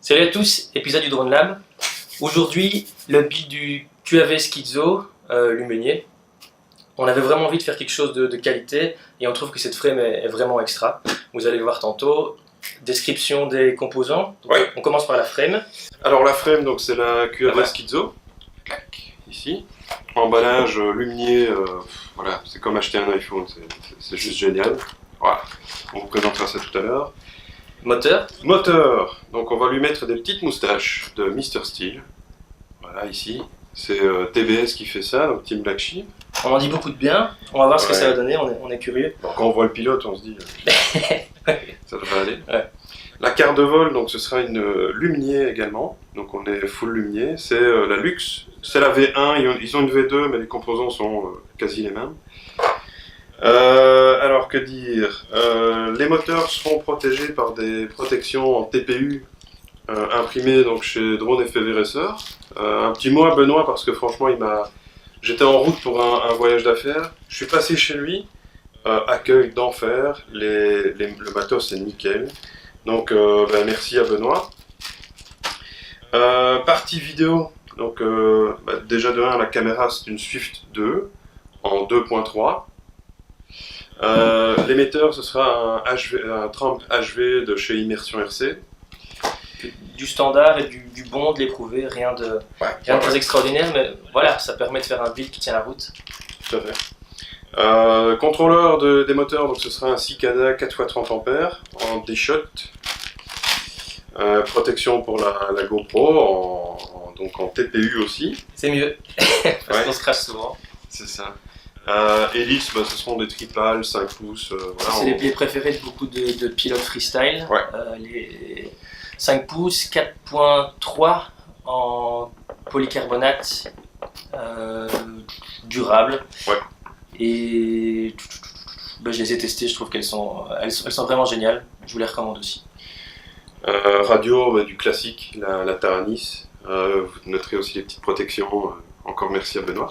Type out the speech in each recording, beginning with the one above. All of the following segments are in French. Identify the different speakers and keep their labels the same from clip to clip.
Speaker 1: Salut à tous, épisode du Drone Lab. Aujourd'hui, le build du QAV Schizo Lumeunier. On avait vraiment envie de faire quelque chose de qualité et on trouve que cette frame est vraiment extra. Vous allez le voir tantôt. Description des composants.
Speaker 2: Ouais.
Speaker 1: On commence par la frame.
Speaker 2: Alors la frame, donc c'est la QAV
Speaker 1: voilà.
Speaker 2: Schizo. Clac, ici. Emballage Lumeunier, voilà, c'est comme acheter un iPhone, c'est juste génial. Voilà, on vous présentera ça tout à l'heure.
Speaker 1: Moteur.
Speaker 2: Moteur, donc on va lui mettre des petites moustaches de Mr Steel. Voilà, ici. C'est TBS qui fait ça, donc Team Black Sheep.
Speaker 1: On en dit beaucoup de bien. On va voir ce que
Speaker 2: Ouais.
Speaker 1: ça va donner, on est curieux.
Speaker 2: Donc quand on voit le pilote, on se dit, ça devrait aller.
Speaker 1: Ouais.
Speaker 2: La carte de vol, donc ce sera une Lumeunier également, donc on est full Lumeunier, c'est la Luxe, c'est la V1, ils ont une V2 mais les composants sont quasi les mêmes. Alors que dire, les moteurs seront protégés par des protections en TPU imprimées donc chez Drone FPV Racer. Un petit mot à Benoît parce que franchement j'étais en route pour un voyage d'affaires, je suis passé chez lui, accueil d'enfer, le matos c'est nickel. Donc merci à Benoît. Partie vidéo, donc déjà de 1 la caméra c'est une Swift 2 en 2.3. L'émetteur ce sera un Tramp HV de chez Immersion RC.
Speaker 1: Du standard et du bon, de l'éprouvé, rien de très extraordinaire, mais voilà, ça permet de faire un build qui tient la route.
Speaker 2: Tout à fait. Contrôleur des moteurs, donc ce sera un Cicada 4x30 A en D-Shot. Protection pour la GoPro, donc en TPU aussi.
Speaker 1: C'est mieux, parce qu'on se crache souvent.
Speaker 2: C'est ça. Hélices, ce seront des tripales, 5 pouces. Voilà,
Speaker 1: c'est les préférés de beaucoup de pilotes freestyle.
Speaker 2: Ouais.
Speaker 1: Les 5 pouces, 4.3 en polycarbonate durable.
Speaker 2: Ouais.
Speaker 1: Et je les ai testées, je trouve qu'elles sont vraiment géniales. Je vous les recommande aussi.
Speaker 2: Radio, du classique, la Taranis. Vous noterez aussi les petites protections. Encore merci à Benoît.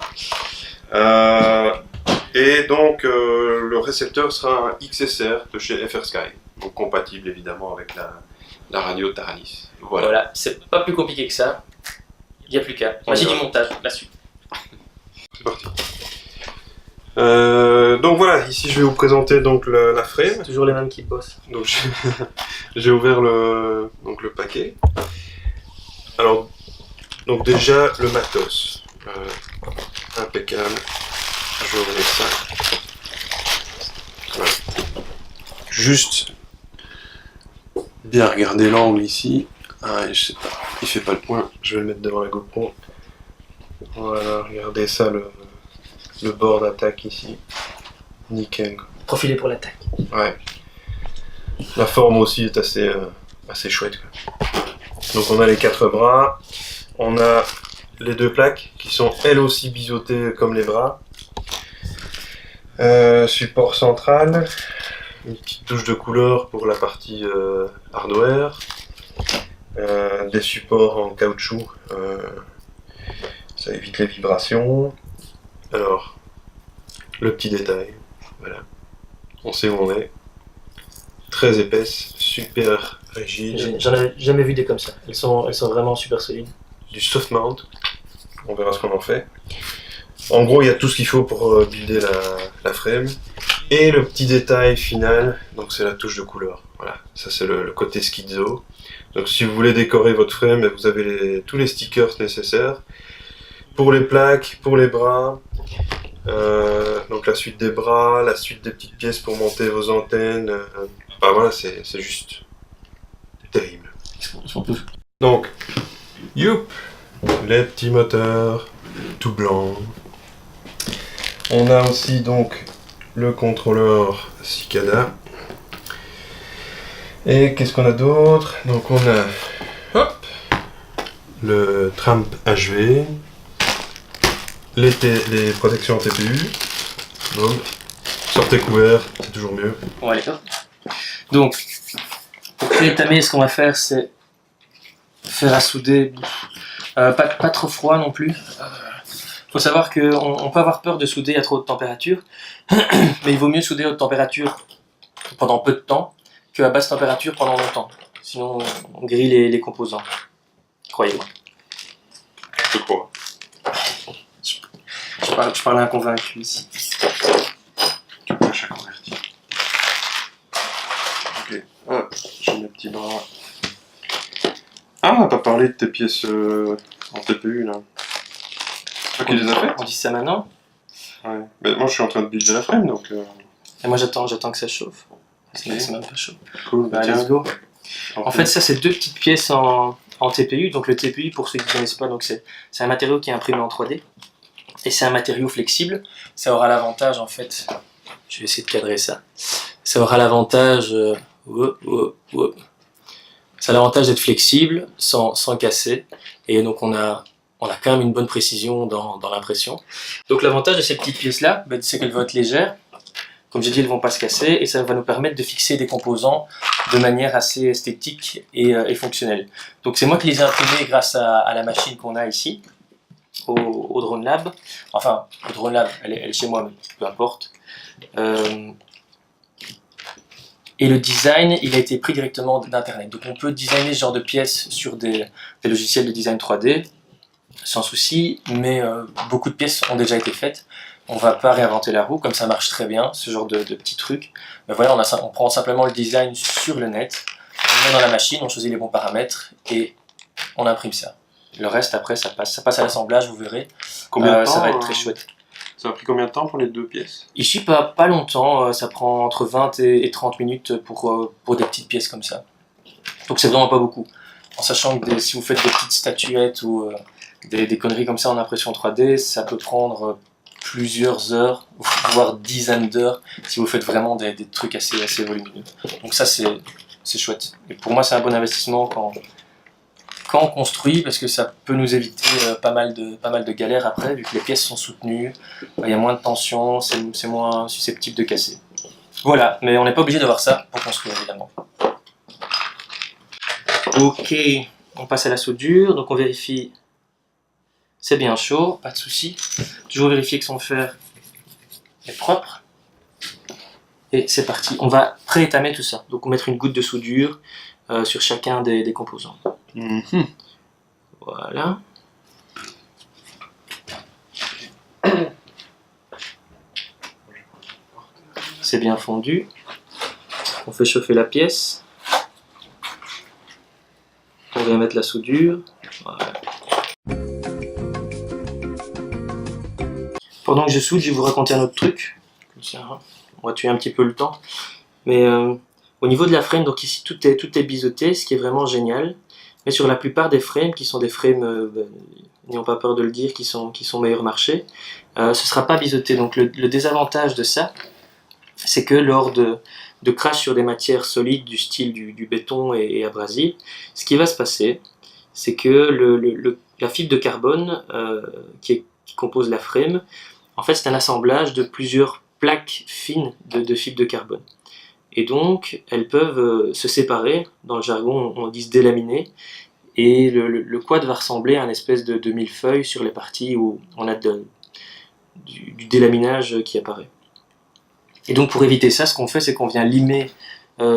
Speaker 2: Et donc le récepteur sera un XSR de chez FR Sky, donc compatible évidemment avec la radio Taranis.
Speaker 1: Voilà, c'est pas plus compliqué que ça. Il n'y a plus qu'à. Magie du montage, la suite.
Speaker 2: C'est parti. Donc voilà, ici je vais vous présenter donc la frame.
Speaker 1: Toujours les mêmes qui bossent.
Speaker 2: Donc j'ai ouvert le paquet. Alors donc déjà le matos, impeccable. Je vais ouvrir ça. Voilà. Juste bien regarder l'angle ici. Ah, je sais pas, il fait pas le point. Je vais le mettre devant la GoPro. Voilà, regardez ça, le bord d'attaque ici. Nickel.
Speaker 1: Profilé pour l'attaque.
Speaker 2: Ouais. La forme aussi est assez chouette, quoi. Donc on a les 4 bras. On a les 2 plaques qui sont elles aussi biseautées comme les bras. Support central, une petite touche de couleur pour la partie hardware, des supports en caoutchouc, ça évite les vibrations. Alors, le petit détail, voilà, on sait où on est, très épaisse, super rigide.
Speaker 1: J'en avais jamais vu des comme ça, elles sont vraiment super solides.
Speaker 2: Du soft mount, on verra ce qu'on en fait. En gros, il y a tout ce qu'il faut pour builder la frame. Et le petit détail final, donc c'est la touche de couleur. Voilà, ça c'est le côté Schizo. Donc si vous voulez décorer votre frame, vous avez tous les stickers nécessaires. Pour les plaques, pour les bras. Donc la suite des bras, la suite des petites pièces pour monter vos antennes. Enfin voilà, c'est juste terrible. Donc, youp, les petits moteurs, tout blanc. On a aussi donc le contrôleur Cicada. Et qu'est-ce qu'on a d'autre? Donc on a le Tramp HV, les protections TPU. Donc, sortez couvert, c'est toujours mieux.
Speaker 1: On va aller faire. Donc, pour créer le tamé, ce qu'on va faire, c'est faire à souder, pas trop froid non plus. Faut savoir qu'on peut avoir peur de souder à trop haute température, mais il vaut mieux souder à haute température pendant peu de temps qu'à basse température pendant longtemps. sinon on grille les composants. Croyez-moi.
Speaker 2: Je crois.
Speaker 1: Je parle à un convaincu ici.
Speaker 2: Tu prêches à convertir. Ok. Ah, j'ai mes petits bras. Ah, on n'a pas parlé de tes pièces en TPU là. Toi qui les as faites?
Speaker 1: On dit ça maintenant?
Speaker 2: Ouais. Mais moi je suis en train de builder la frame donc.
Speaker 1: Et moi j'attends que ça chauffe. C'est
Speaker 2: Ok.
Speaker 1: même pas chaud.
Speaker 2: Cool,
Speaker 1: Bah,
Speaker 2: tiens.
Speaker 1: let's go. En fait, ça, c'est deux petites pièces en TPU. Donc, le TPU, pour ceux qui ne connaissent pas, donc c'est un matériau qui est imprimé en 3D. Et c'est un matériau flexible. Ça aura l'avantage, en fait, je vais essayer de cadrer ça. Ça aura l'avantage ça a l'avantage d'être flexible, sans casser. Et donc, on a quand même une bonne précision dans l'impression. Donc, l'avantage de ces petites pièces-là, c'est qu'elles vont être légères. Comme j'ai dit, elles ne vont pas se casser et ça va nous permettre de fixer des composants de manière assez esthétique et fonctionnelle. Donc c'est moi qui les ai imprimés grâce à la machine qu'on a ici, au Drone Lab. Enfin, au Drone Lab, elle est chez moi, mais peu importe. Et le design, il a été pris directement d'Internet. Donc on peut designer ce genre de pièces sur des logiciels de design 3D, sans souci, mais beaucoup de pièces ont déjà été faites. On va pas réinventer la roue, comme ça marche très bien, ce genre de petits trucs. Mais voilà, on prend simplement le design sur le net, on le met dans la machine, on choisit les bons paramètres et on imprime ça. Le reste, après, ça passe à l'assemblage, vous verrez.
Speaker 2: Combien de temps,
Speaker 1: ça va être très chouette.
Speaker 2: Ça a pris combien de temps pour les deux pièces?
Speaker 1: Ici, pas longtemps, ça prend entre 20 et 30 minutes pour des petites pièces comme ça. Donc c'est vraiment pas beaucoup. En sachant que si vous faites des petites statuettes ou des conneries comme ça en impression 3D, ça peut prendre plusieurs heures, voire dizaines d'heures, si vous faites vraiment des trucs assez volumineux. Donc ça, c'est chouette. Et pour moi, c'est un bon investissement quand on construit, parce que ça peut nous éviter pas mal de galères après, vu que les pièces sont soutenues, il y a moins de tension, c'est moins susceptible de casser. Voilà, mais on n'est pas obligé d'avoir ça pour construire, évidemment. Ok, on passe à la soudure, donc on vérifie. C'est bien chaud, pas de souci. Toujours vérifier que son fer est propre. Et c'est parti. On va pré-étamer tout ça. Donc on va mettre une goutte de soudure sur chacun des composants. Voilà. C'est bien fondu. On fait chauffer la pièce. On va mettre la soudure. Voilà. Pendant que je soude, je vais vous raconter un autre truc. Comme ça, hein. On va tuer un petit peu le temps. Mais au niveau de la frame, donc ici tout est biseauté, ce qui est vraiment génial. Mais sur la plupart des frames, qui sont des frames, n'ayons pas peur de le dire, qui sont meilleurs marché, ce ne sera pas biseauté. Donc le désavantage de ça, c'est que lors de crash sur des matières solides du style du béton et abrasif, ce qui va se passer, c'est que la fibre de carbone qui compose la frame, en fait, c'est un assemblage de plusieurs plaques fines de fibres de carbone. Et donc, elles peuvent se séparer. Dans le jargon, on dit se délaminer. Et le quad va ressembler à une espèce de millefeuille sur les parties où on a du délaminage qui apparaît. Et donc, pour éviter ça, ce qu'on fait, c'est qu'on vient limer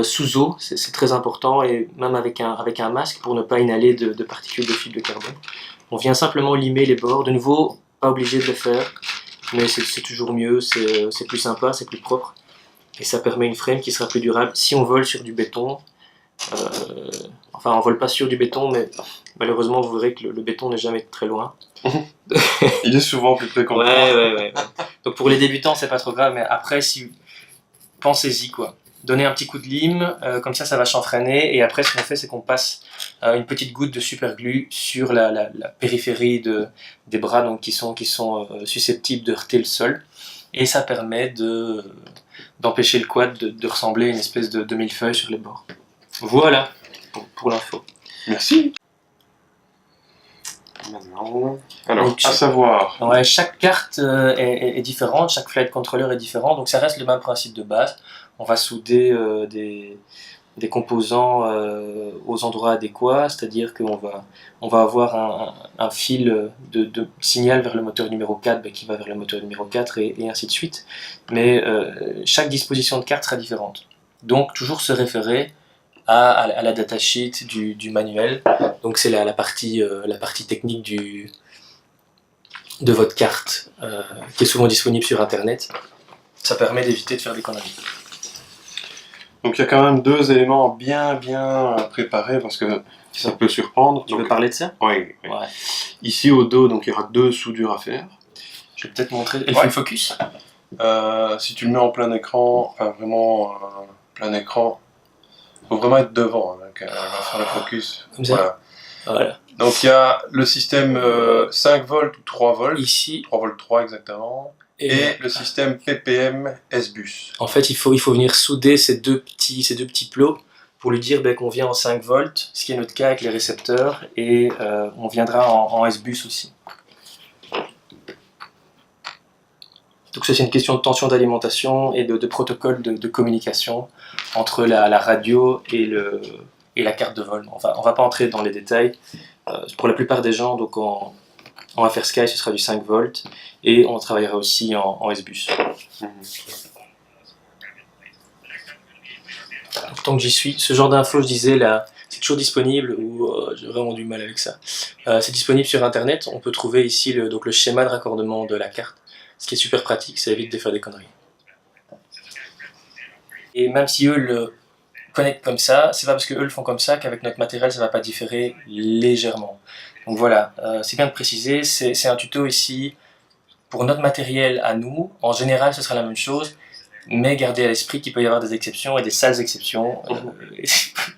Speaker 1: sous eau. C'est très important, et même avec un masque pour ne pas inhaler de particules de fibres de carbone. On vient simplement limer les bords. De nouveau, pas obligé de le faire. Mais c'est toujours mieux, c'est plus sympa, c'est plus propre. Et ça permet une frame qui sera plus durable. Si on vole sur du béton, enfin on vole pas sur du béton, mais malheureusement vous verrez que le béton n'est jamais très loin.
Speaker 2: Il est souvent plus près qu'on le
Speaker 1: croit. Ouais. Donc pour les débutants c'est pas trop grave, mais après pensez-y quoi. Donnez un petit coup de lime, comme ça va chanfreiner, et après ce qu'on fait c'est qu'on passe une petite goutte de super glue sur la périphérie des bras, donc qui sont susceptibles de heurter le sol, et ça permet d'empêcher le quad de ressembler à une espèce de millefeuille sur les bords. Voilà pour l'info.
Speaker 2: Merci. Maintenant, alors,
Speaker 1: donc,
Speaker 2: à savoir...
Speaker 1: Ouais, chaque carte est différente, chaque flight controller est différent, donc ça reste le même principe de base. On va souder des composants aux endroits adéquats, c'est-à-dire qu'on va avoir un fil de signal vers le moteur numéro 4 qui va vers le moteur numéro 4 et ainsi de suite. Mais chaque disposition de carte sera différente. Donc toujours se référer à la datasheet du manuel. Donc c'est la partie technique de votre carte qui est souvent disponible sur internet. Ça permet d'éviter de faire des conneries.
Speaker 2: Donc il y a quand même deux éléments bien préparés parce que ça peut surprendre.
Speaker 1: Tu veux parler de ça?
Speaker 2: Oui.
Speaker 1: Ouais.
Speaker 2: Ici au dos, donc il y aura deux soudures à faire.
Speaker 1: Je vais peut-être montrer. Elle fait le focus.
Speaker 2: Si tu le mets en plein écran, enfin vraiment plein écran, faut vraiment être devant, hein, elle va faire le focus.
Speaker 1: Comme ça. Voilà.
Speaker 2: Donc il y a le système 5 volts ou 3 volts.
Speaker 1: Ici.
Speaker 2: 3 volts 3 exactement. Et le système PPM S-Bus.
Speaker 1: En fait, il faut venir souder ces deux petits plots pour lui dire qu'on vient en 5 volts, ce qui est notre cas avec les récepteurs, et on viendra en S-Bus aussi. Donc ça, c'est une question de tension d'alimentation et de protocole de communication entre la radio et la carte de vol. On va pas entrer dans les détails. Pour la plupart des gens, donc en FR Sky, ce sera du 5 volts, et on travaillera aussi en S-Bus. Donc, tant que j'y suis, ce genre d'infos, je disais, là, c'est toujours disponible, ou j'ai vraiment du mal avec ça. C'est disponible sur internet, on peut trouver ici le schéma de raccordement de la carte, ce qui est super pratique, ça évite de faire des conneries. Et même si eux le connectent comme ça, c'est pas parce qu'eux le font comme ça qu'avec notre matériel ça va pas différer légèrement. Donc voilà, c'est bien de préciser, c'est un tuto ici pour notre matériel à nous. En général ce sera la même chose, mais gardez à l'esprit qu'il peut y avoir des exceptions et des sales exceptions.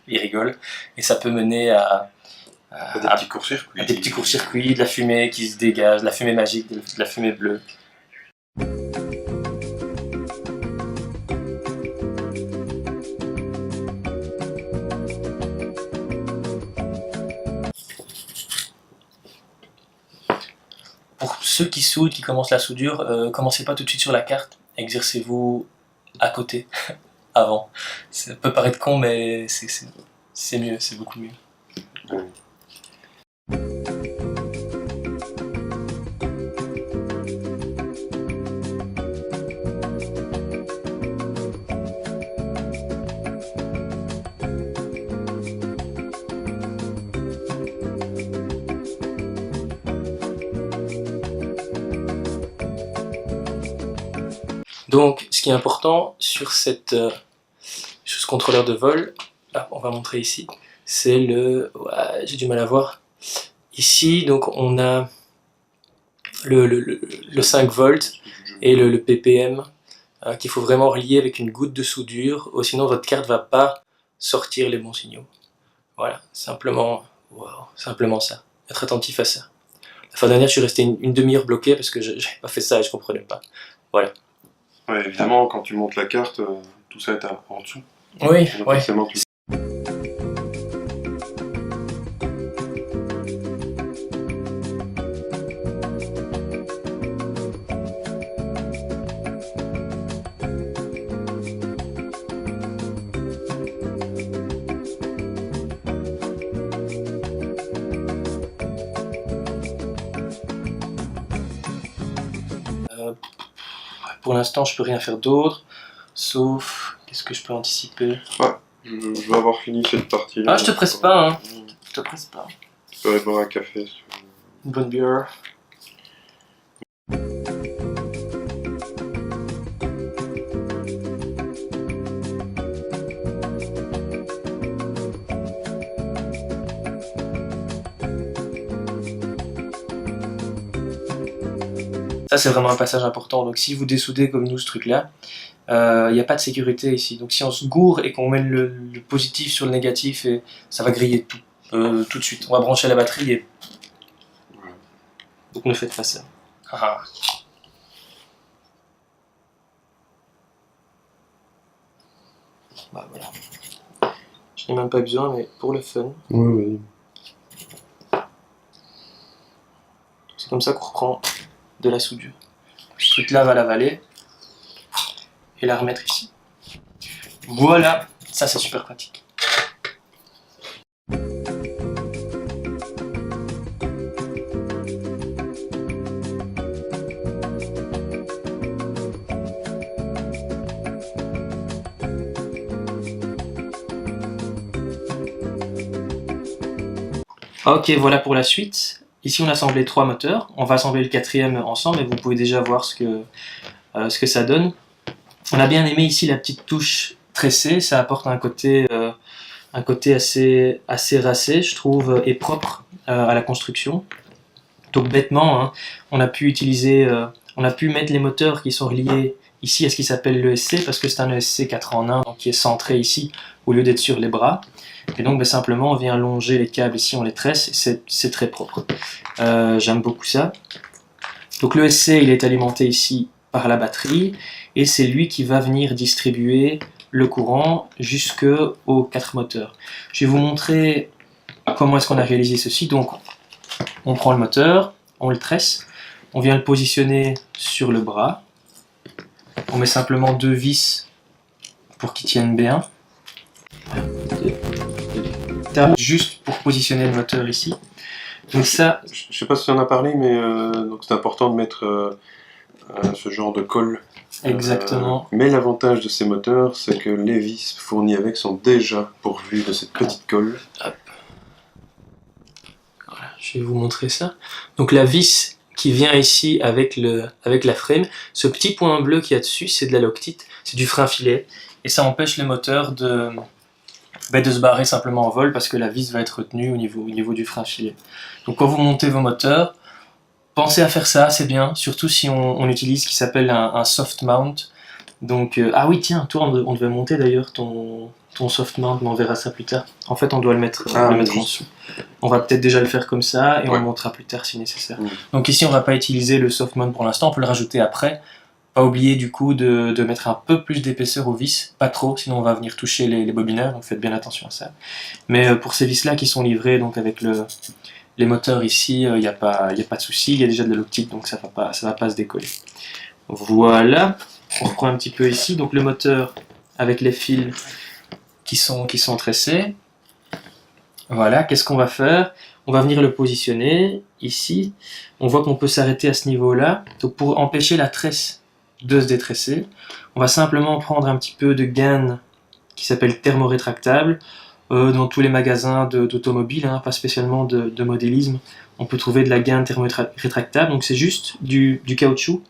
Speaker 1: Ils rigolent, et ça peut mener à
Speaker 2: des petits courts-circuits.
Speaker 1: Des petits courts-circuits, de la fumée qui se dégage, de la fumée magique, de la fumée bleue. Pour ceux qui soudent, qui commencent la soudure, commencez pas tout de suite sur la carte, exercez-vous à côté, avant. Ça peut paraître con, mais c'est mieux, c'est beaucoup mieux.
Speaker 2: Oui.
Speaker 1: Donc, ce qui est important sur ce contrôleur de vol, on va montrer ici, c'est j'ai du mal à voir. Ici, donc, on a le 5 volts et le PPM qu'il faut vraiment relier avec une goutte de soudure, ou sinon votre carte va pas sortir les bons signaux. Voilà, simplement ça. Être attentif à ça. La fois dernière, je suis resté une demi-heure bloqué parce que j'avais pas fait ça et je comprenais pas. Voilà.
Speaker 2: Ouais, évidemment, quand tu montes la carte, tout ça est en dessous.
Speaker 1: Oui, oui. Pour l'instant, je peux rien faire d'autre, sauf... Qu'est-ce que je peux anticiper?
Speaker 2: Ouais, je vais avoir fini cette partie-là.
Speaker 1: Ah, je te presse pas, hein. Je te presse pas.
Speaker 2: Tu peux aller boire un café.
Speaker 1: Une bonne bière. Ça, c'est vraiment un passage important. Donc si vous dessoudez comme nous ce truc-là, il n'y a pas de sécurité ici. Donc si on se gourre et qu'on met le positif sur le négatif, ça va griller tout de suite. On va brancher la batterie et... Donc ne faites pas ça. Ah. Bah voilà. Je n'ai même pas besoin, mais pour le fun.
Speaker 2: Oui.
Speaker 1: C'est comme ça qu'on reprend de la soudure. Ce truc-là va l'avaler et la remettre ici. Voilà, ça c'est super pratique. Ok, voilà pour la suite. Ici on a assemblé 3 moteurs, on va assembler le 4e ensemble et vous pouvez déjà voir ce que ça donne. On a bien aimé ici la petite touche tressée, ça apporte un côté assez racé, je trouve, et propre à la construction. Donc bêtement, hein, on a pu mettre les moteurs qui sont reliés ici à ce qui s'appelle l'ESC, parce que c'est un ESC 4 en 1, donc qui est centré ici, au lieu d'être sur les bras. Et donc simplement on vient longer les câbles ici, on les tresse, et c'est très propre. J'aime beaucoup ça. Donc l'ESC il est alimenté ici par la batterie, et c'est lui qui va venir distribuer le courant jusqu'aux 4 moteurs. Je vais vous montrer comment est-ce qu'on a réalisé ceci. Donc on prend le moteur, on le tresse, on vient le positionner sur le bras, on met simplement 2 vis pour qu'ils tiennent bien, juste pour positionner le moteur ici. Donc ça,
Speaker 2: Je sais pas si on en a parlé, mais donc c'est important de mettre ce genre de colle.
Speaker 1: exactement.
Speaker 2: Mais l'avantage de ces moteurs, c'est que les vis fournis avec sont déjà pourvus de cette petite colle.
Speaker 1: Hop. Voilà, je vais vous montrer ça. Donc la vis qui vient ici avec la frame, ce petit point bleu qu'il y a dessus, c'est de la Loctite, c'est du frein filet, et ça empêche les moteurs de se barrer simplement en vol parce que la vis va être retenue au niveau du frein filet. Donc quand vous montez vos moteurs, pensez à faire ça, c'est bien, surtout si on utilise ce qui s'appelle un soft mount. Donc, ah oui, tiens, toi, on devait monter d'ailleurs ton soft mount, mais on verra ça plus tard. En fait, on doit le mettre en dessous. On va peut-être déjà le faire comme ça, et on le montrera plus tard si nécessaire. Donc ici, on va pas utiliser le soft mount pour l'instant, on peut le rajouter après. Pas oublier du coup de mettre un peu plus d'épaisseur aux vis, pas trop, sinon on va venir toucher les bobineurs, donc faites bien attention à ça. Mais pour ces vis là qui sont livrées donc avec les moteurs ici, il n'y a pas de souci, il y a déjà de la Loctite, donc ça va pas se décoller. Voilà, on reprend un petit peu ici, donc le moteur avec les fils qui sont tressés. Voilà, qu'est-ce qu'on va faire? On va venir le positionner ici, on voit qu'on peut s'arrêter à ce niveau-là, donc pour empêcher la tresse de se détresser, on va simplement prendre un petit peu de gaine qui s'appelle thermorétractable. Dans tous les magasins d'automobiles, hein, pas spécialement de modélisme, on peut trouver de la gaine thermorétractable, donc c'est juste du caoutchouc,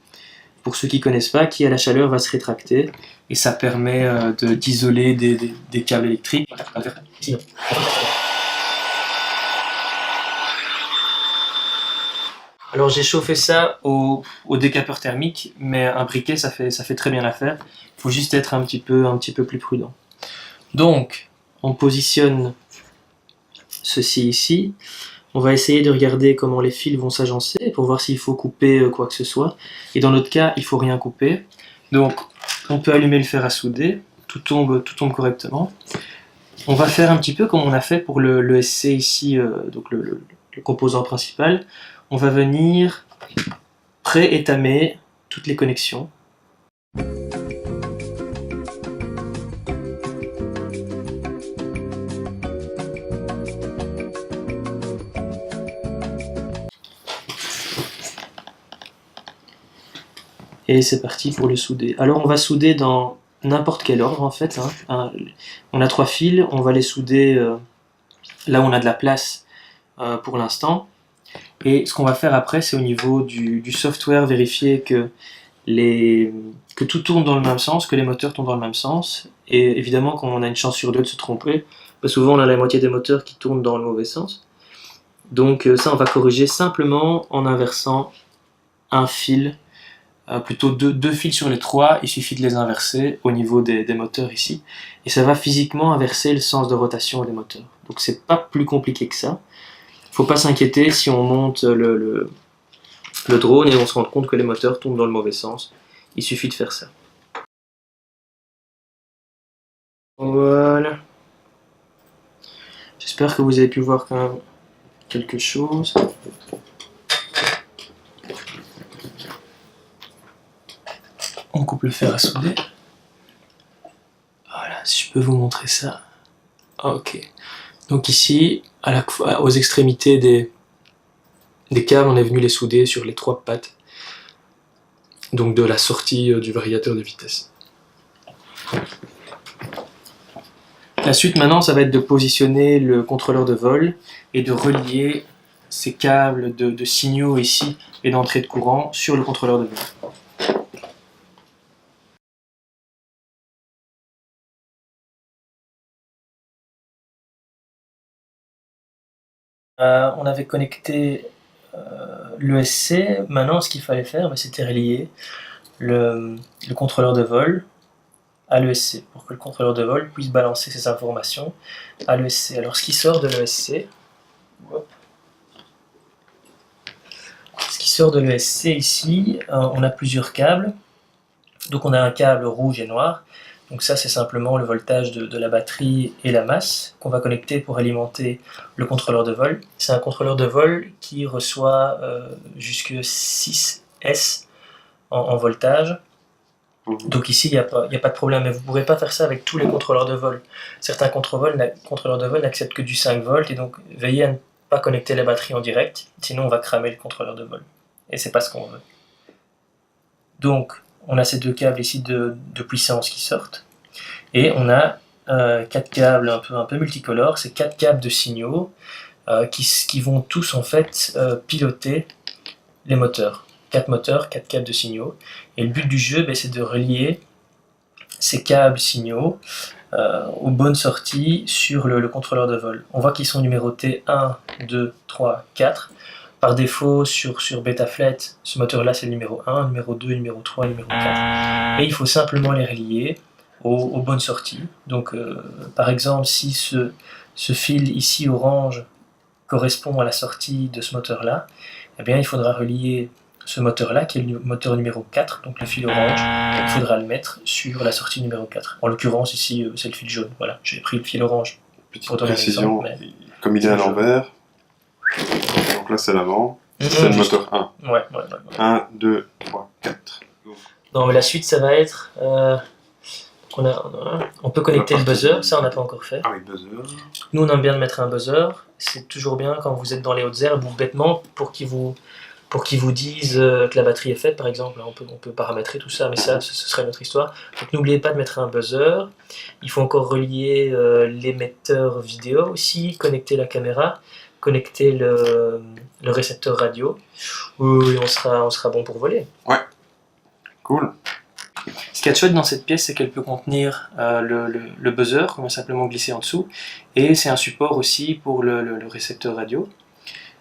Speaker 1: pour ceux qui ne connaissent pas, qui à la chaleur va se rétracter, et ça permet d'isoler des câbles électriques. Alors j'ai chauffé ça au décapeur thermique, mais un briquet ça fait très bien l'affaire. Il faut juste être un petit peu plus prudent. Donc on positionne ceci ici. On va essayer de regarder comment les fils vont s'agencer pour voir s'il faut couper quoi que ce soit. Et dans notre cas, il faut rien couper. Donc on peut allumer le fer à souder, tout tombe correctement. On va faire un petit peu comme on a fait pour le SC ici, donc le composant principal. On va venir pré-étamer toutes les connexions. Et c'est parti pour le souder. Alors on va souder dans n'importe quel ordre en fait. On a 3 fils, on va les souder là où on a de la place pour l'instant. Et ce qu'on va faire après, c'est au niveau du software, vérifier que tout tourne dans le même sens, que les moteurs tournent dans le même sens. Et évidemment, quand on a une chance sur 2 de se tromper, souvent on a la moitié des moteurs qui tournent dans le mauvais sens. Donc ça, on va corriger simplement en inversant un fil, plutôt deux fils sur les 3, il suffit de les inverser au niveau des moteurs ici. Et ça va physiquement inverser le sens de rotation des moteurs. Donc c'est pas plus compliqué que ça. Faut pas s'inquiéter si on monte le drone et on se rend compte que les moteurs tournent dans le mauvais sens. Il suffit de faire ça. Voilà. J'espère que vous avez pu voir quand même quelque chose. On coupe le fer à souder. Voilà, si je peux vous montrer ça. Ok. Donc ici, aux extrémités des câbles, on est venu les souder sur les 3 pattes. Donc de la sortie du variateur de vitesse. La suite maintenant, ça va être de positionner le contrôleur de vol et de relier ces câbles de signaux ici et d'entrée de courant sur le contrôleur de vol. On avait connecté l'ESC. Maintenant, ce qu'il fallait faire, c'était relier le contrôleur de vol à l'ESC pour que le contrôleur de vol puisse balancer ses informations à l'ESC. Alors, ce qui sort de l'ESC, ici, on a plusieurs câbles. Donc, on a un câble rouge et noir. Donc ça, c'est simplement le voltage de la batterie et la masse qu'on va connecter pour alimenter le contrôleur de vol. C'est un contrôleur de vol qui reçoit jusque 6 S en voltage. Donc ici, il n'y a pas de problème, mais vous ne pourrez pas faire ça avec tous les contrôleurs de vol. Certains contrôleurs de vol n'acceptent que du 5 volts, et donc veillez à ne pas connecter la batterie en direct, sinon on va cramer le contrôleur de vol. Et c'est pas ce qu'on veut. Donc, on a ces deux câbles ici de puissance qui sortent, et on a 4 câbles un peu multicolores, c'est 4 câbles de signaux qui vont tous en fait piloter les moteurs. 4 moteurs, 4 câbles de signaux, et le but du jeu, c'est de relier ces câbles signaux aux bonnes sorties sur le contrôleur de vol. On voit qu'ils sont numérotés 1, 2, 3, 4. Par défaut, sur Betaflight, ce moteur-là, c'est le numéro 1, numéro 2, numéro 3, numéro 4. Et il faut simplement les relier aux bonnes sorties. Donc, par exemple, si ce fil ici orange correspond à la sortie de ce moteur-là, eh bien, il faudra relier ce moteur-là, qui est le moteur numéro 4, donc le fil orange, il faudra le mettre sur la sortie numéro 4. En l'occurrence, ici, c'est le fil jaune. Voilà, j'ai pris le fil orange.
Speaker 2: Petite précision, comme il est à l'envers, donc là c'est l'avant, c'est le moteur 1.
Speaker 1: Ouais.
Speaker 2: 1, 2, 3, 4.
Speaker 1: Non, mais la suite, ça va être... on peut connecter le buzzer, ça on n'a pas encore fait.
Speaker 2: Ah oui, buzzer.
Speaker 1: Nous, on aime bien de mettre un buzzer. C'est toujours bien quand vous êtes dans les hautes herbes, ou bêtement, pour qu'ils vous disent que la batterie est faite, par exemple. On peut paramétrer tout ça, mais ça, ce serait notre histoire. Donc n'oubliez pas de mettre un buzzer. Il faut encore relier l'émetteur vidéo aussi, connecter la caméra, connecter le récepteur radio. Oui, on sera bon pour voler.
Speaker 2: Ouais, cool.
Speaker 1: Ce qu'il y a de chouette dans cette pièce, c'est qu'elle peut contenir le buzzer, qu'on va simplement glisser en dessous, et c'est un support aussi pour le récepteur radio.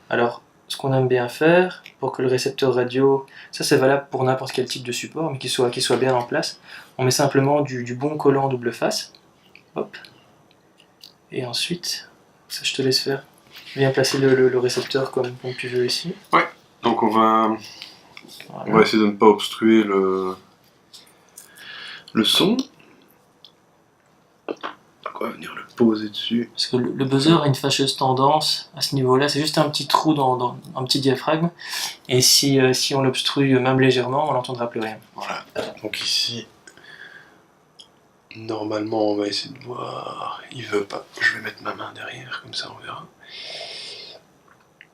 Speaker 1: Alors, ce qu'on aime bien faire pour que le récepteur radio, ça c'est valable pour n'importe quel type de support, mais qu'il soit bien en place, on met simplement du bon collant double face, hop, et ensuite, ça je te laisse faire, viens placer le récepteur comme tu veux ici.
Speaker 2: Ouais, donc on va essayer de ne pas obstruer le son. On va venir le poser dessus.
Speaker 1: Parce que le buzzer a une fâcheuse tendance à ce niveau-là, c'est juste un petit trou dans un petit diaphragme, et si on l'obstrue même légèrement, on n'entendra plus rien.
Speaker 2: Voilà, donc ici, normalement on va essayer de voir, il veut pas, je vais mettre ma main derrière, comme ça on verra.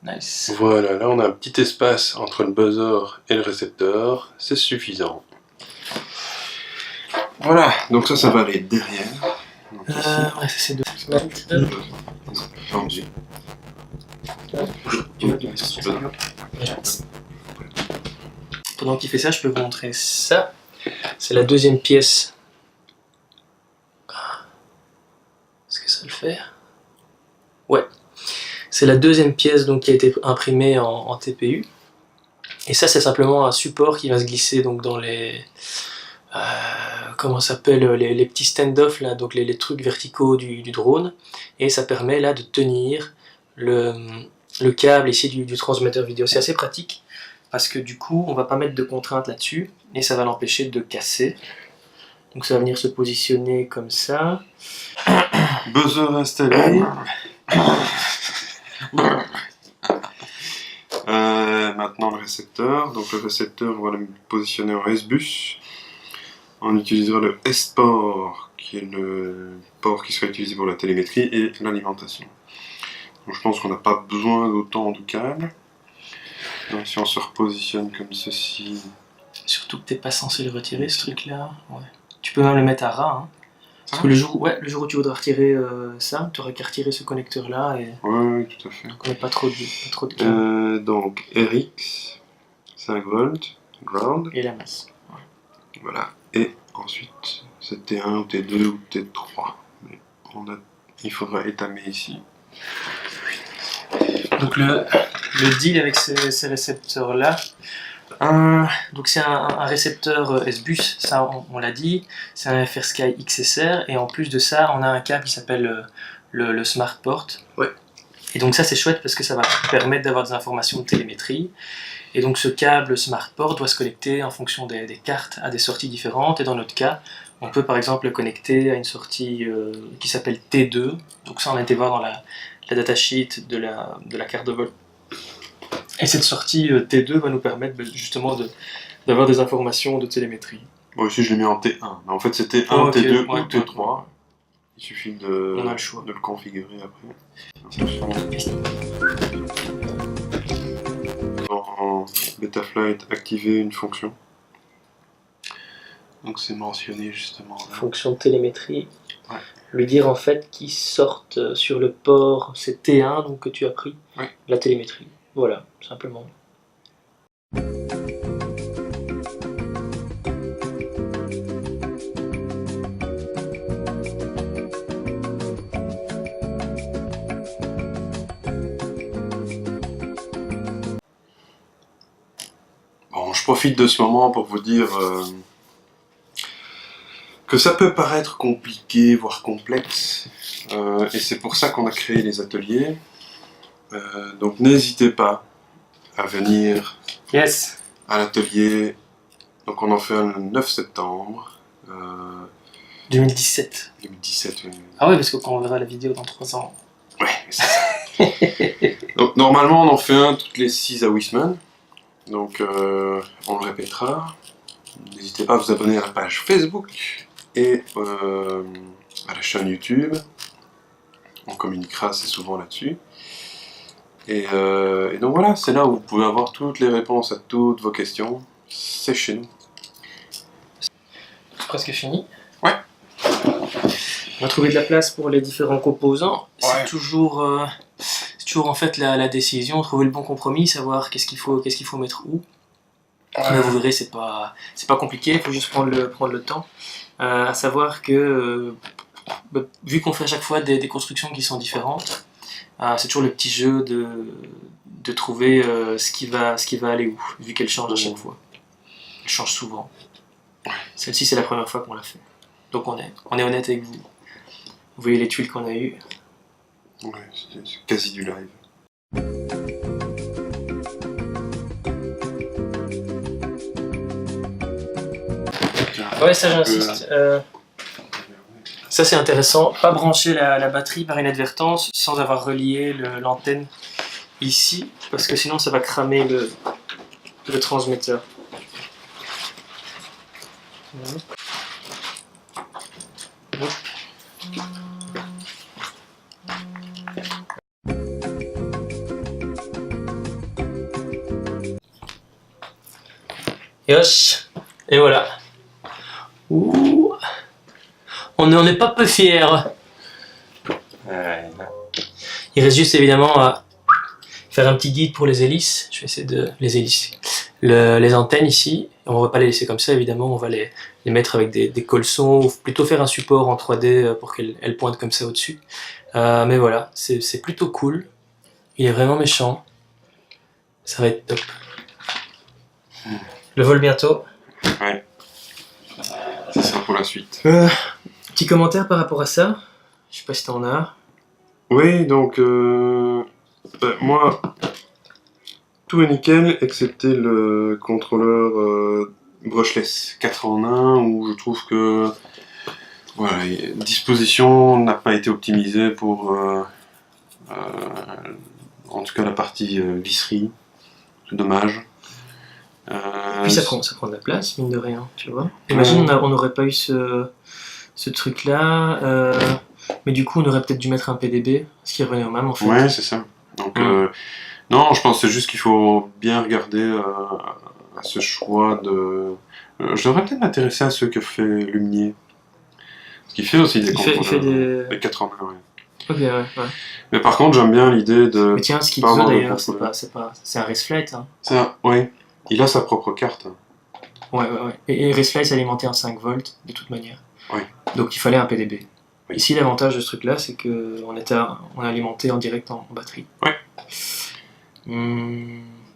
Speaker 1: Nice.
Speaker 2: Voilà, là on a un petit espace entre le buzzer et le récepteur, c'est suffisant. Voilà, donc ça va aller derrière. Donc ici,
Speaker 1: ouais, ça c'est deux. Pendant qu'il fait ça, je peux vous montrer ça. C'est la deuxième pièce. Est-ce que ça le fait? Ouais. C'est la deuxième pièce donc, qui a été imprimée en TPU. Et ça, c'est simplement un support qui va se glisser donc, dans les... comment ça s'appelle, les petits stand-off, là, donc les trucs verticaux du drone, et ça permet là de tenir le câble ici du transmetteur vidéo. C'est assez pratique parce que du coup on va pas mettre de contraintes là-dessus et ça va l'empêcher de casser. Donc ça va venir se positionner comme ça.
Speaker 2: Buzzer installé. Maintenant le récepteur. Donc le récepteur, on va le positionner en S-Bus. On utilisera le S-Port, qui est le port qui sera utilisé pour la télémétrie et l'alimentation. Donc je pense qu'on n'a pas besoin d'autant de câbles. Donc si on se repositionne comme ceci...
Speaker 1: Surtout que t'es pas censé le retirer ce truc là. Ouais. Tu peux même le mettre à ras. Hein. Parce que le jour où tu voudras retirer ça, tu auras qu'à retirer ce connecteur-là et
Speaker 2: Ouais, tout à fait.
Speaker 1: on n'a pas trop de câbles.
Speaker 2: Donc RX, 5 volts, ground.
Speaker 1: Et la masse.
Speaker 2: Voilà. Et ensuite, c'est T1 ou T2 ou T3. Mais il faudra étamer ici.
Speaker 1: Donc le deal avec ces récepteurs-là, donc c'est un récepteur S-Bus, ça on l'a dit, c'est un FrSky XSR, et en plus de ça, on a un câble qui s'appelle le Smart Port.
Speaker 2: Ouais.
Speaker 1: Et donc ça c'est chouette parce que ça va permettre d'avoir des informations de télémétrie. Et donc ce câble Smart Port doit se connecter en fonction des cartes à des sorties différentes, et dans notre cas, on peut par exemple le connecter à une sortie qui s'appelle T2, donc ça on a été voir dans la datasheet de la carte de vol. Et cette sortie T2 va nous permettre justement d'avoir des informations de télémétrie.
Speaker 2: Bon, ici je l'ai mis en T1, mais en fait c'était T1,
Speaker 1: Oh, ok,
Speaker 2: T2
Speaker 1: ouais,
Speaker 2: ou T3. Il suffit
Speaker 1: On a le choix.
Speaker 2: de le configurer après. Dans Betaflight, activer une fonction. Donc c'est mentionné justement là.
Speaker 1: Fonction de télémétrie.
Speaker 2: Ouais.
Speaker 1: Lui dire en fait qu'il sorte sur le port, c'est T1 donc que tu as pris,
Speaker 2: ouais.
Speaker 1: La télémétrie. Voilà, simplement.
Speaker 2: Bon, je profite de ce moment pour vous dire que ça peut paraître compliqué, voire complexe, et c'est pour ça qu'on a créé les ateliers. Donc n'hésitez pas à venir
Speaker 1: Yes.
Speaker 2: à l'atelier. Donc on en fait un le 9 septembre
Speaker 1: 2017.
Speaker 2: 2017. Oui.
Speaker 1: Ah ouais, parce que quand on verra la vidéo dans 3 ans.
Speaker 2: Ouais, c'est ça. Donc normalement on en fait un toutes les 6 à Wisman. Donc on le répétera. N'hésitez pas à vous abonner à la page Facebook et à la chaîne YouTube. On communiquera assez souvent là-dessus. Et donc voilà, c'est là où vous pouvez avoir toutes les réponses à toutes vos questions. C'est chez nous.
Speaker 1: C'est presque fini.
Speaker 2: Ouais.
Speaker 1: On va trouver de la place pour les différents composants.
Speaker 2: Ouais.
Speaker 1: C'est toujours en fait la décision, trouver le bon compromis, savoir qu'est-ce qu'il faut mettre où. Mais vous verrez, c'est pas compliqué, il faut juste prendre le temps. À savoir que vu qu'on fait à chaque fois des constructions qui sont différentes, c'est toujours le petit jeu de trouver ce qui va aller où, vu qu'elle change à chaque fois. Elle change souvent. Celle-ci, c'est la première fois qu'on l'a fait. Donc on est honnête avec vous. Vous voyez les tuiles qu'on a eues.
Speaker 2: Ouais, c'est quasi du live.
Speaker 1: Ouais, ça j'insiste. Ça c'est intéressant, pas brancher la batterie par inadvertance sans avoir relié l'antenne ici, parce que sinon ça va cramer le transmetteur. Hop. Yosh, et voilà. Ouh. On n'est pas peu fiers. Il reste juste évidemment à faire un petit guide pour les hélices. Je vais essayer de les hélices. Les antennes ici, on va pas les laisser comme ça évidemment, on va les mettre avec des colsons, ou plutôt faire un support en 3D pour qu'elles pointent comme ça au-dessus. Mais voilà, c'est plutôt cool. Il est vraiment méchant. Ça va être top. Le vol bientôt.
Speaker 2: Ouais. C'est ça pour la suite.
Speaker 1: Petit commentaire par rapport à ça. Je sais pas si t'en as.
Speaker 2: Oui, donc moi, tout est nickel, excepté le contrôleur brushless 4 en 1, où je trouve que voilà, disposition n'a pas été optimisée pour en tout cas la partie visserie. C'est dommage.
Speaker 1: Puis ça prend de la place, mine de rien, tu vois. Imagine, on n'aurait pas eu ce truc-là, mais du coup, on aurait peut-être dû mettre un PDB, ce qui revenait au même, en fait.
Speaker 2: Ouais, c'est ça. Donc, non, je pense que c'est juste qu'il faut bien regarder à ce choix de... je devrais peut-être m'intéresser à ce que fait Lumnier. Parce qu'il fait aussi des
Speaker 1: Il fait
Speaker 2: des 4 en 1, ouais.
Speaker 1: Ok, ouais.
Speaker 2: Mais par contre, j'aime bien l'idée de...
Speaker 1: Mais tiens, ce qu'il
Speaker 2: pas
Speaker 1: veut
Speaker 2: avoir de
Speaker 1: d'ailleurs,
Speaker 2: contrôleur.
Speaker 1: c'est un Raceflight. Hein.
Speaker 2: Ça, ouais. Il a sa propre carte.
Speaker 1: Ouais. Et Raceflight s'alimentait en 5 volts, de toute manière.
Speaker 2: Ouais.
Speaker 1: Donc il fallait un PDB.
Speaker 2: Oui.
Speaker 1: Ici, l'avantage de ce truc-là, c'est qu'on est alimenté en direct en batterie.
Speaker 2: Ouais.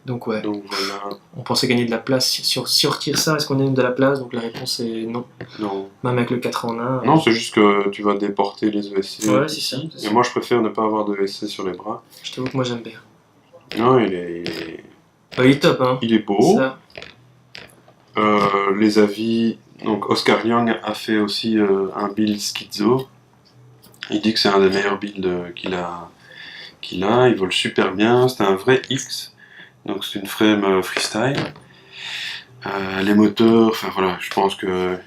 Speaker 1: Donc ouais,
Speaker 2: Donc voilà.
Speaker 1: on pensait gagner de la place. Si on retire ça, est-ce qu'on gagne de la place? Donc la réponse est non.
Speaker 2: Non.
Speaker 1: Même avec le 4 en 1.
Speaker 2: Non, c'est juste que tu vas déporter les ESC.
Speaker 1: Ouais, c'est ça.
Speaker 2: Et moi, je préfère ne pas avoir de ESC sur les bras.
Speaker 1: Je t'avoue que moi j'aime bien.
Speaker 2: Non,
Speaker 1: Il est top, hein.
Speaker 2: il est beau.
Speaker 1: Ça.
Speaker 2: Les avis, donc Oscar Young a fait aussi un build schizo. Il dit que c'est un des meilleurs builds qu'il a. Il vole super bien. C'est un vrai X, donc c'est une frame freestyle. Les moteurs, enfin voilà, je pense que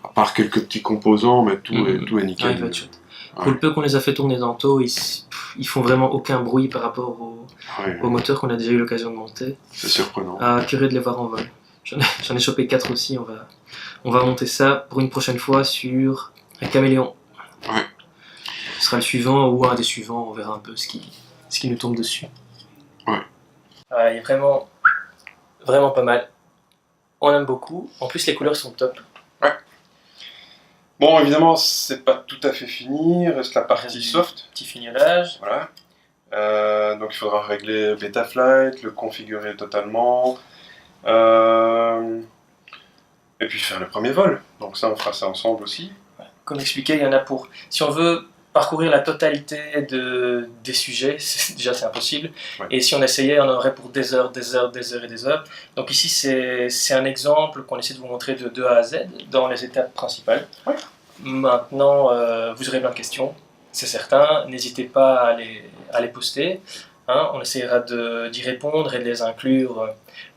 Speaker 2: à part quelques petits composants, mais tout est nickel.
Speaker 1: Ouais, il va être chouette. Pour le peu qu'on les a fait tourner tantôt, ils font vraiment aucun bruit par rapport au moteur qu'on a déjà eu l'occasion de monter.
Speaker 2: C'est surprenant.
Speaker 1: Curieux de les voir en vol. J'en ai chopé 4 aussi, on va monter ça pour une prochaine fois sur un caméléon.
Speaker 2: Ouais.
Speaker 1: Ce sera le suivant ou un des suivants, on verra un peu ce qui nous tombe dessus.
Speaker 2: Ouais.
Speaker 1: Il est vraiment pas mal. On aime beaucoup. En plus, les couleurs sont top.
Speaker 2: Ouais. Bon, évidemment, c'est pas tout à fait fini. Il reste la partie soft.
Speaker 1: Petit fignolage.
Speaker 2: Voilà. Donc il faudra régler Betaflight, le configurer totalement. Et puis faire le premier vol. Donc ça, on fera ça ensemble aussi.
Speaker 1: Comme expliqué, il y en a pour... Si on veut parcourir la totalité des sujets, déjà c'est impossible. Ouais. Et si on essayait, on en aurait pour des heures. Donc ici, c'est un exemple qu'on essaie de vous montrer de A à Z dans les étapes principales. Ouais. Maintenant, vous aurez plein de questions, c'est certain. N'hésitez pas à les poster. Hein, on essaiera d'y répondre et de les inclure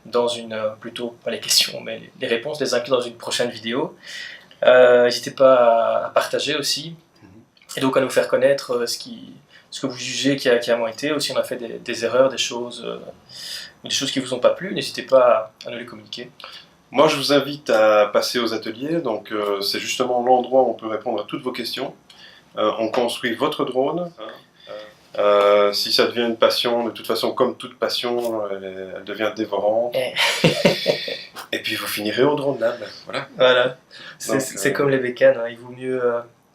Speaker 1: dans plutôt pas les questions, mais les réponses, les inclure dans une prochaine vidéo. N'hésitez pas à partager aussi, et donc à nous faire connaître ce que vous jugez qui a moins été, ou si on a fait des erreurs, des choses qui ne vous ont pas plu, n'hésitez pas à nous les communiquer.
Speaker 2: Moi je vous invite à passer aux ateliers, donc c'est justement l'endroit où on peut répondre à toutes vos questions. On construit votre drone. Si ça devient une passion, de toute façon, comme toute passion, elle devient dévorante. Et puis vous finirez au Drone Lab.
Speaker 1: Voilà. C'est comme les bécanes. Hein. Il vaut mieux,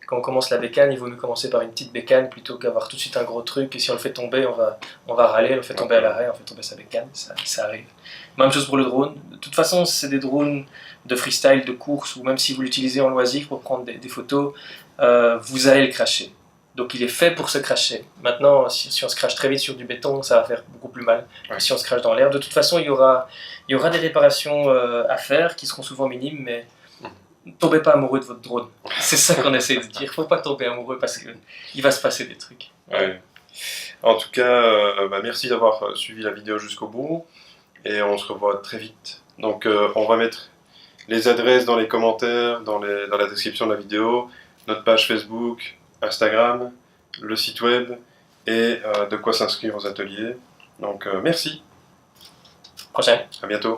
Speaker 1: quand on commence la bécane, il vaut mieux commencer par une petite bécane plutôt qu'avoir tout de suite un gros truc. Et si on le fait tomber, on va râler, on le fait tomber à l'arrêt, on fait tomber sa bécane. Ça arrive. Même chose pour le drone. De toute façon, c'est des drones de freestyle, de course, ou même si vous l'utilisez en loisir pour prendre des photos, vous allez le cracher. Donc il est fait pour se cracher. Maintenant, si on se crache très vite sur du béton, ça va faire beaucoup plus mal que si on se crache dans l'air. De toute façon, il y aura des réparations à faire qui seront souvent minimes, mais ne tombez pas amoureux de votre drone. C'est ça qu'on essaie de dire. Il ne faut pas tomber amoureux parce qu'il va se passer des trucs.
Speaker 2: Ouais. En tout cas, merci d'avoir suivi la vidéo jusqu'au bout et on se revoit très vite. Donc on va mettre les adresses dans les commentaires, dans la description de la vidéo, notre page Facebook, Instagram, le site web et de quoi s'inscrire aux ateliers. Donc merci.
Speaker 1: Prochaine.
Speaker 2: À bientôt.